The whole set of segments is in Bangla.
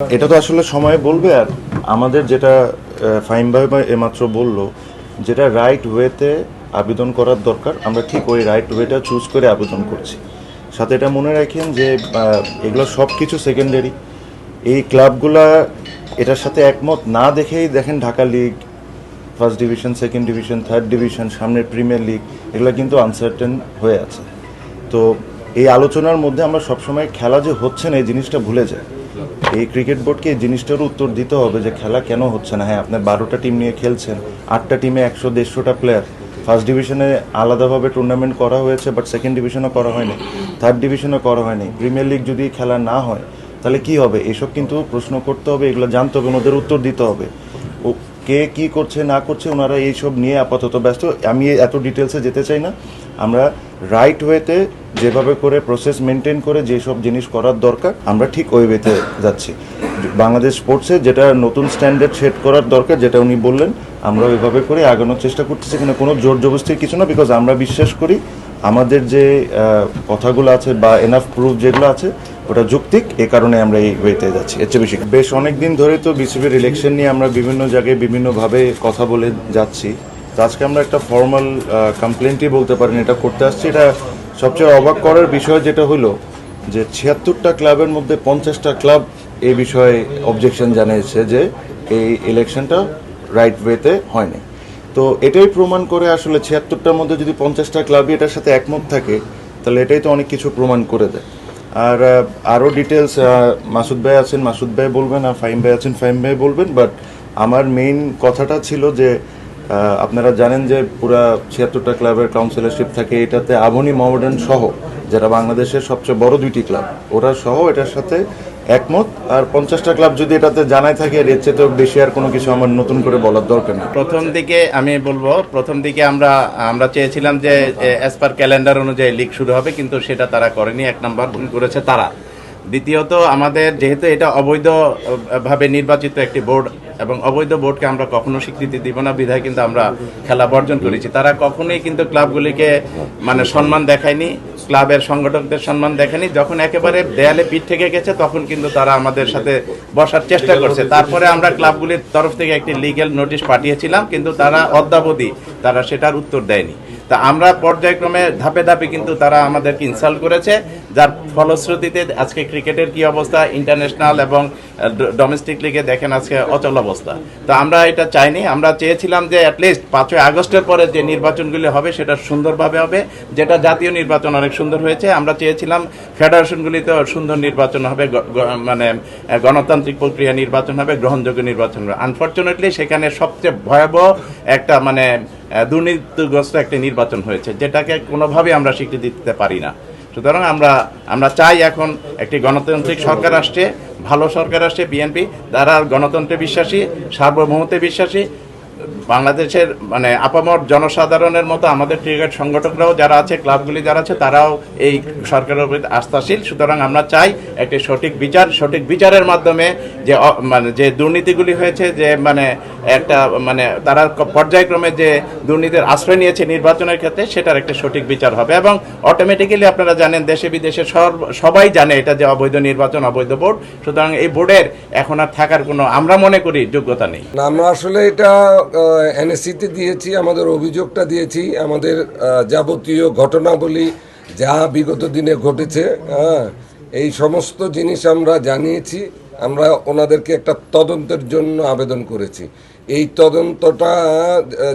এটা তো আসলে সময় বলবে। আর আমাদের যেটা ফাইম ভাই এমাত্র বলল, যেটা রাইট ওয়েতে আবেদন করার দরকার, আমরা ঠিক ওই রাইট ওয়েটা চুজ করে আবেদন করছি। সাথে এটা মনে রাখেন যে এগুলো সব কিছু সেকেন্ডারি। এই ক্লাবগুলা এটার সাথে একমত না দেখেই দেখেন Dhaka league, first division, second division, third division, সামনের প্রিমিয়ার লিগ, এগুলো কিন্তু আনসার্টেন হয়ে আছে। তো এই আলোচনার মধ্যে আমরা সবসময় খেলা যে হচ্ছে না এই জিনিসটা ভুলে যাই। এই ক্রিকেট বোর্ডকে এই জিনিসটারও উত্তর দিতে হবে যে খেলা কেন হচ্ছে না। হ্যাঁ, আপনার 12টা টিম নিয়ে খেলছেন, 8টা টিমে 100-150টা প্লেয়ার। ফার্স্ট ডিভিশনে আলাদাভাবে টুর্নামেন্ট করা হয়েছে, বাট সেকেন্ড ডিভিশনও করা হয়নি, থার্ড ডিভিশনও করা হয়নি। প্রিমিয়ার লিগ যদি খেলা না হয় তাহলে কি হবে? এসব কিন্তু প্রশ্ন করতে হবে, এগুলো জানতে হবে, ওদের উত্তর দিতে হবে। ও কে কী করছে না করছে ওনারা এইসব নিয়ে আপাতত ব্যস্ত। আমি এত ডিটেলসে যেতে চাই না। আমরা রাইট ওয়েতে যেভাবে করে প্রসেস মেনটেন করে যেসব জিনিস করার দরকার আমরা ঠিক ওই ওয়েতে যাচ্ছি। বাংলাদেশ স্পোর্টসে যেটা নতুন স্ট্যান্ডার্ড সেট করার দরকার, যেটা উনি বললেন, আমরা ওইভাবে করে আগানোর চেষ্টা করতেছি। এখানে কোনো জোর জবরদস্তির কিছু না, বিকজ আমরা বিশ্বাস করি আমাদের যে কথাগুলো আছে বা এনাফ প্রুফ যেগুলো আছে ওটা যৌক্তিক। এ কারণে আমরা এই ওয়েতে যাচ্ছি। এর চেয়ে বেশি বেশ অনেক দিন ধরে তো বিসিবির ইলেকশন নিয়ে আমরা বিভিন্ন জায়গায় বিভিন্নভাবে কথা বলে যাচ্ছি। তো আজকে আমরা একটা ফর্মাল কমপ্লেন্টই বলতে পারেন এটা করতে আসছি। এটা সবচেয়ে অবাক করার বিষয় যেটা হলো যে 76টা ক্লাবের মধ্যে 50টা ক্লাব এই বিষয়ে অবজেকশন জানিয়েছে যে এই ইলেকশনটা রাইট ওয়েতে হয়নি। তো এটাই প্রমাণ করে আসলে 76টার মধ্যে যদি 50টা ক্লাবই এটার সাথে একমত থাকে তাহলে এটাই তো অনেক কিছু প্রমাণ করে দেয়। আর আরও ডিটেলস মাসুদ ভাই আছেন, মাসুদ ভাই বলবেন, আর ফাহিম ভাই আছেন, ফাহিম ভাই বলবেন। বাট আমার মেইন কথাটা ছিল যে আপনারা জানেন যে পুরা 76টা ক্লাবের কাউন্সিলরশিপ থাকে, এটাতে আবনি মহামেডান সহ যারা বাংলাদেশের সবচেয়ে বড় দুইটি ক্লাব ওরা সহ এটার সাথে একমত। আর 50টা ক্লাব যদি এটাতে জানাই থাকে, আর এর চেয়ে তো বেশি আর কোনো কিছু আমার নতুন করে বলার দরকার নেই। প্রথম দিকে আমি বলবো, প্রথম দিকে আমরা চেয়েছিলাম যে অ্যাজ পার ক্যালেন্ডার অনুযায়ী লিগ শুরু হবে, কিন্তু সেটা তারা করেনি। এক নম্বর ভুল করেছে তারা। দ্বিতীয়ত, আমাদের যেহেতু এটা অবৈধভাবে নির্বাচিত একটি বোর্ড এবং অবৈধ বোর্ডকে আমরা কখনো স্বীকৃতি দিব না, বিধায় কিন্তু আমরা খেলা বর্জন করেছি। তারা কখনোই কিন্তু ক্লাবগুলিকে মানে সম্মান দেখায়নি, ক্লাবের সংগঠকদের সম্মান দেখায়নি। যখন একেবারে দেয়ালে পিঠ থেকে গেছে তখন কিন্তু তারা আমাদের সাথে বসার চেষ্টা করছে। তারপরে আমরা ক্লাবগুলির তরফ থেকে একটি লিগ্যাল নোটিশ পাঠিয়েছিলাম, কিন্তু তারা অদ্যাবধি তারা সেটার উত্তর দেয়নি। তা আমরা পর্যায়ক্রমে ধাপে ধাপে কিন্তু তারা আমাদেরকে ইনসাল্ট করেছে, যার ফলশ্রুতিতে আজকে ক্রিকেটের কি অবস্থা, ইন্টারন্যাশনাল এবং ডোমেস্টিক লিগে দেখেন আজকে অচল অবস্থা। তো আমরা এটা চাইনি। আমরা চেয়েছিলাম যে অ্যাটলিস্ট 5ই আগস্টের পরে যে নির্বাচনগুলি হবে সেটা সুন্দরভাবে হবে, যেটা জাতীয় নির্বাচন অনেক সুন্দর হয়েছে। আমরা চেয়েছিলাম ফেডারেশনগুলিতেও সুন্দর নির্বাচন হবে, মানে গণতান্ত্রিক প্রক্রিয়া নির্বাচন হবে, গ্রহণযোগ্য নির্বাচন হবে। আনফর্চুনেটলি সেখানে সবচেয়ে ভয়াবহ একটা মানে দুর্নীতিগ্রস্ত একটা নির্বাচন হয়েছে, যেটাকে কোনোভাবেই আমরা স্বীকৃতি দিতে পারি না। সুতরাং আমরা চাই এখন একটি গণতান্ত্রিক সরকার আসছে, ভালো সরকার আসছে, বিএনপি যারা গণতন্ত্রে বিশ্বাসী, সার্বভৌমত্বে বিশ্বাসী, বাংলাদেশের মানে আপামর জনসাধারণের মতো আমাদের ক্রিকেট সংগঠকরাও যারা আছে, ক্লাবগুলি যারা আছে, তারাও এই সরকারের উপর আস্থাশীল। সুতরাং আমরা চাই একটি সঠিক বিচারের মাধ্যমে যে মানে যে দুর্নীতিগুলি হয়েছে, যে মানে একটা মানে তারা পর্যায়ক্রমে যে দুর্নীতির আশ্রয় নিয়েছে নির্বাচনের ক্ষেত্রে, সেটার একটা সঠিক বিচার হবে। এবং অটোমেটিক্যালি আপনারা জানেন, দেশে বিদেশে সবাই জানে এটা যে অবৈধ নির্বাচন, অবৈধ বোর্ড। সুতরাং এই বোর্ডের এখন আর থাকার কোনো আমরা মনে করি যোগ্যতা নেই। আমরা আসলে এটা এনএসসিতে দিয়েছি, আমাদের অভিযোগটা দিয়েছি, আমাদের যাবতীয় ঘটনাবলী যা বিগত দিনে ঘটেছে, এই সমস্ত জিনিস আমরা জানিয়েছি। আমরা ওনাদেরকে একটা তদন্তের জন্য আবেদন করেছি। এই তদন্তটা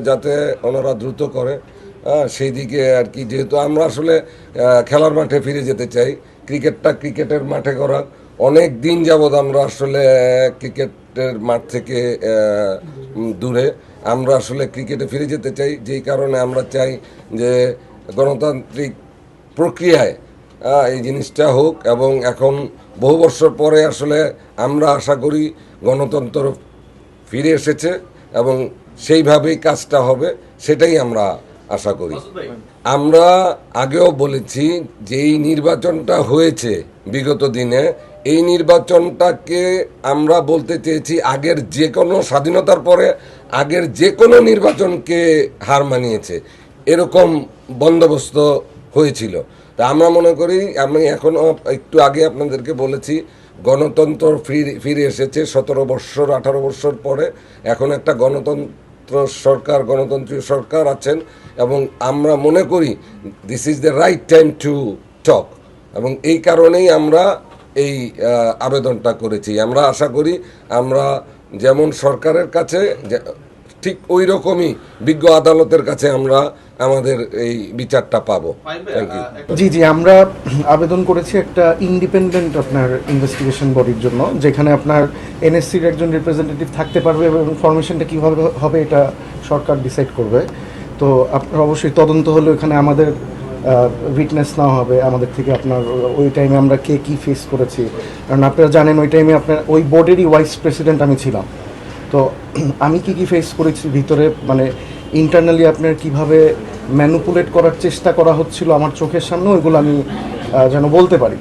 যাতে ওনারা দ্রুত করে, সেই দিকে আর কি। যেহেতু আমরা আসলে খেলার মাঠে ফিরে যেতে চাই, ক্রিকেটটা ক্রিকেটের মাঠে করা। অনেক দিন যাবৎ আমরা আসলে ক্রিকেটের মাঠ থেকে দূরে, আমরা আসলে ক্রিকেটে ফিরে যেতে চাই। যেই কারণে আমরা চাই যে গণতান্ত্রিক প্রক্রিয়ায় এই জিনিসটা হোক। এবং এখন বহু বছর পরে আসলে আমরা আশা করি গণতন্ত্র ফিরে এসেছে এবং সেইভাবেই কাজটা হবে, সেটাই আমরা আশা করি। আমরা আগেও বলেছি যে এই নির্বাচনটা হয়েছে বিগত দিনে, এই নির্বাচনটাকে আমরা বলতে চেয়েছি আগের যে কোনো স্বাধীনতার পরে আগের যে কোনো নির্বাচনকে হার মানিয়েছে, এরকম বন্দোবস্ত হয়েছিল। তা আমরা মনে করি, আমি এখন একটু আগে আপনাদেরকে বলেছি, গণতন্ত্র ফিরে এসেছে 17 বছর 18 বছর পরে। এখন একটা গণতন্ত্রীয় সরকার আছেন এবং আমরা মনে করি this is the right time to talk, এবং এই কারণেই আমরা এই আবেদনটা করেছি। আমরা আশা করি আমরা যেমন সরকারের কাছে ঠিক ওই রকমই বিজ্ঞ আদালতের কাছে আমরা আমাদের এই বিচারটা পাবো। Thank you. জি, আমরা আবেদন করেছি একটা ইন্ডিপেন্ডেন্ট আপনার ইনভেস্টিগেশন বডির জন্য, যেখানে আপনার এনএসসির একজন রিপ্রেজেন্টেটিভ থাকতে পারবে এবং ইনফরমেশনটা কীভাবে হবে এটা সরকার ডিসাইড করবে। তো আপনার অবশ্যই তদন্ত হলে এখানে আমাদের উইটনেস নেওয়া হবে আমাদের থেকে, আপনার ওই টাইমে আমরা কে কী ফেস করেছি। কারণ আপনারা জানেন ওই টাইমে আপনার ওই বোর্ডেরই ভাইস প্রেসিডেন্ট আমি ছিলাম। তো আমি কি ফেস করেছি ভিতরে, মানে ইন্টারনালি আপনার কিভাবে ম্যানুপুলেট করার চেষ্টা করা হচ্ছিল আমার চোখের সামনে, ওইগুলো আমি যেন বলতে পারি।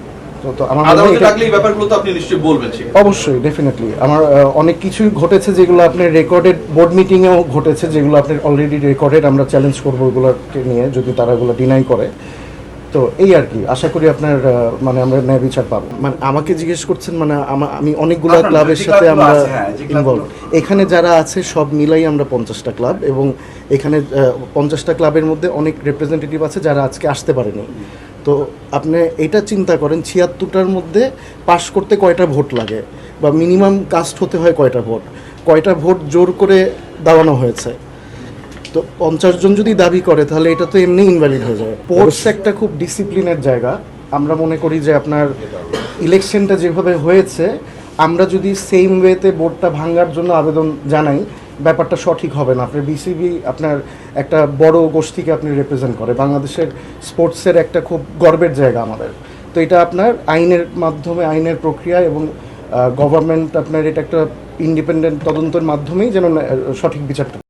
তো আমার মনে হয় ডাকলে এই ব্যাপারগুলো তো আপনি নিশ্চয়ই বলবেন। অবশ্যই, ডেফিনেটলি আমার অনেক কিছুই ঘটেছে যেগুলো আপনার রেকর্ডেড বোর্ড মিটিংয়েও ঘটেছে, যেগুলো আপনার অলরেডি রেকর্ডেড। আমরা চ্যালেঞ্জ করবো ওগুলোকে নিয়ে যদি তারা ওগুলো ডিনাই করে। তো এই আর কি, আশা করি আপনার মানে আমরা ন্যায় বিচার পাবো। মানে আমাকে জিজ্ঞেস করছেন, মানে আমি অনেকগুলো ক্লাবের সাথে আমরা ইনভলভ। এখানে যারা আছে সব মিলাই আমরা 50টা ক্লাব, এবং এখানে 50টা ক্লাবের মধ্যে অনেক রিপ্রেজেন্টেটিভ আছে যারা আজকে আসতে পারেনি। তো আপনি এটা চিন্তা করেন 76টার মধ্যে পাশ করতে কয়টা ভোট লাগে, বা মিনিমাম কাস্ট হতে হয় কয়টা ভোট জোর করে দেওয়ানো হয়েছে। তো 50 জন যদি দাবি করে তাহলে এটা তো এমনি ইনভ্যালিড হয়ে যায়। স্পোর্টস একটা খুব ডিসিপ্লিনের জায়গা। আমরা মনে করি যে আপনার ইলেকশনটা যেভাবে হয়েছে, আমরা যদি সেম ওয়েতে বোর্ডটা ভাঙার জন্য আবেদন জানাই, ব্যাপারটা সঠিক হবে না। আপনার বিসিবি আপনার একটা বড় গোষ্ঠীকে আপনি রিপ্রেজেন্ট করে, বাংলাদেশের স্পোর্টসের একটা খুব গর্বের জায়গা আমাদের। তো এটা আপনার আইনের মাধ্যমে, আইনের প্রক্রিয়া এবং গভর্নমেন্ট আপনার এটা একটা ইন্ডিপেন্ডেন্ট তদন্তের মাধ্যমেই যেন সঠিক বিচারটা